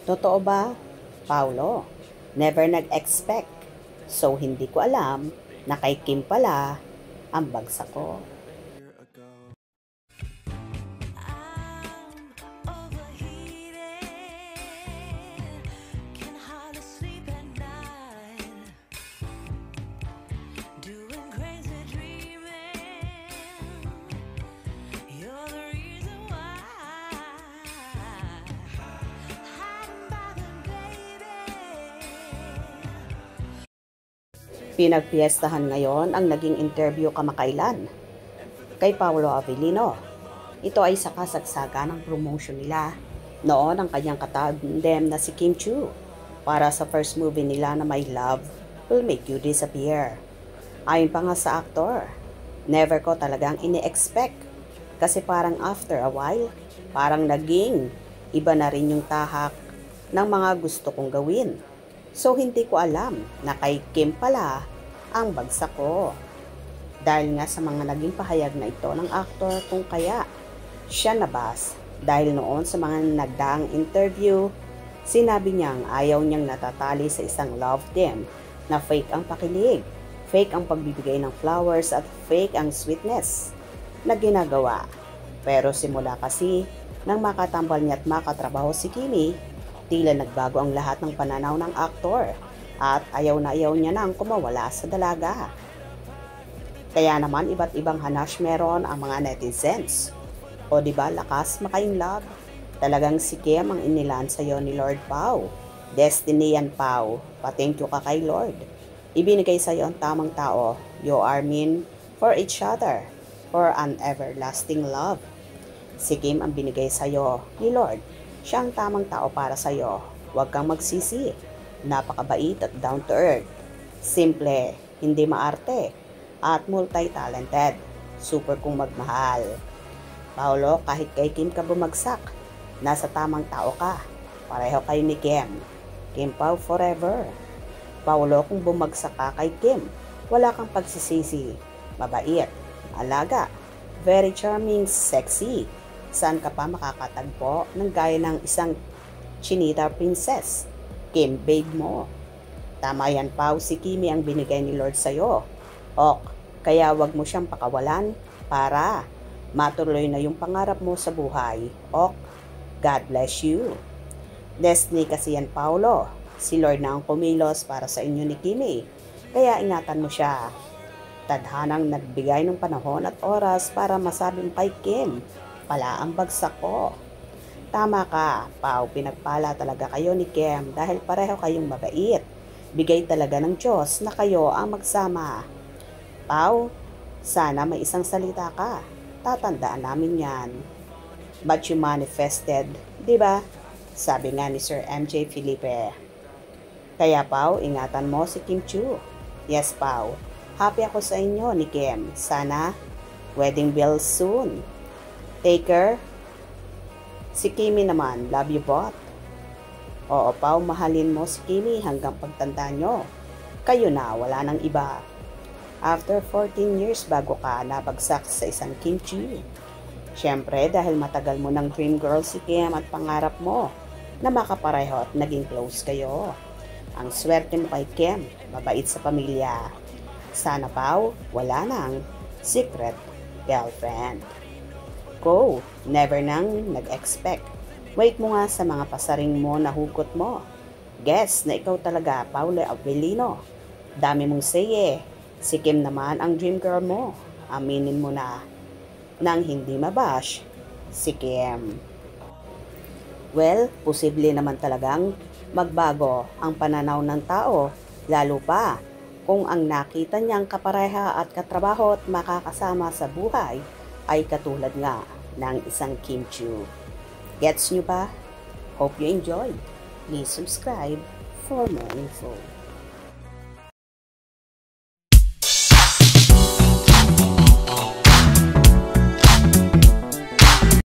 Totoo ba, Paulo? Never nag-expect. So, hindi ko alam na kay Kim pala ang bagsak ko. Pinagpiestahan ngayon ang naging interview kamakailan kay Paolo Avellino. Ito ay sa kasagsagan ng promotion nila. Noon ang kanyang katandem na si Kim Chiu para sa first movie nila na My Love Will Make You Disappear. Ayon pa nga sa aktor, never ko talagang ini-expect kasi parang after a while, parang naging iba na rin yung tahak ng mga gusto kong gawin. So, hindi ko alam na kay Kim pala ang bagsak ko. Dahil nga sa mga naging pahayag na ito ng aktor kung kaya siya nabas. Dahil noon sa mga nagdaang interview, sinabi niyang ayaw niyang natatali sa isang love team na fake ang pakilig, fake ang pagbibigay ng flowers at fake ang sweetness na ginagawa. Pero simula kasi nang makatambal niya at makatrabaho si Kimi, tila nagbago ang lahat ng pananaw ng aktor at ayaw na ayaw niya nang kumawala sa dalaga. Kaya naman iba't ibang hanash meron ang mga netizens. O diba lakas maka-in love? Talagang si Kim ang inilan sa'yo ni Lord Pao. Destiny yan Pao. Pa-thank you ka kay Lord. Ibinigay sa'yo ang tamang tao. You are meant for each other. For an everlasting love. Si Kim ang binigay sa'yo ni Lord. Siya ang tamang tao para sa'yo. Huwag kang magsisi. Napakabait at down to earth. Simple, hindi maarte, at multi-talented. Super kung magmahal. Paolo, kahit kay Kim ka bumagsak, nasa tamang tao ka. Pareho kayo ni Kim. Kim Pao forever. Paolo, kung bumagsak ka kay Kim, wala kang pagsisisi. Mabait, alaga, very charming, sexy. Saan ka pa makakatagpo ng gaya ng isang chinita princess? Kim, babe mo. Tama yan, Pao, si Kimi ang binigay ni Lord sa'yo. Ok, kaya wag mo siyang pakawalan para matuloy na yung pangarap mo sa buhay. Ok, God bless you. Destiny kasi yan, Paolo. Si Lord na ang kumilos para sa inyo ni Kimi. Kaya ingatan mo siya. Tadhanang nagbigay ng panahon at oras para masabi mo kay Kim pala ang bagsak ko. Tama ka, Pao, pinagpala talaga kayo ni Kim dahil pareho kayong mabait. Bigay talaga ng Diyos na kayo ang magsama. Pao, sana may isang salita ka. Tatandaan namin yan. But you manifested, di ba? Sabi nga ni Sir MJ Felipe. Kaya Pao, ingatan mo si Kim Chiu. Yes, Pao. Happy ako sa inyo ni Kim. Sana wedding bells soon. Take care. Si Kimi naman, love you both. Oo, Pao, mahalin mo si Kimi hanggang pagtanda nyo. Kayo na, wala nang iba. After 14 years bago ka nabagsak sa isang Kim Chiu. Siyempre, dahil matagal mo ng dream girl si Kim at pangarap mo na makapareho at naging close kayo. Ang swerte mo kay Kim, mabait sa pamilya. Sana Pao, wala nang secret girlfriend. Go, never nang nag-expect. Wait mo nga sa mga pasaring mo na hugot mo. Guess na ikaw talaga, Paolo Avellino. Dami mong say. Si Kim naman ang dream girl mo. Aminin mo na. Nang hindi mabash, si Kim. Well, posible naman talagang magbago ang pananaw ng tao, lalo pa kung ang nakita niyang kapareha at katrabaho at makakasama sa buhay ay katulad nga ng isang Kim Chiu. Gets nyo ba? Hope you enjoyed. Please subscribe for more info.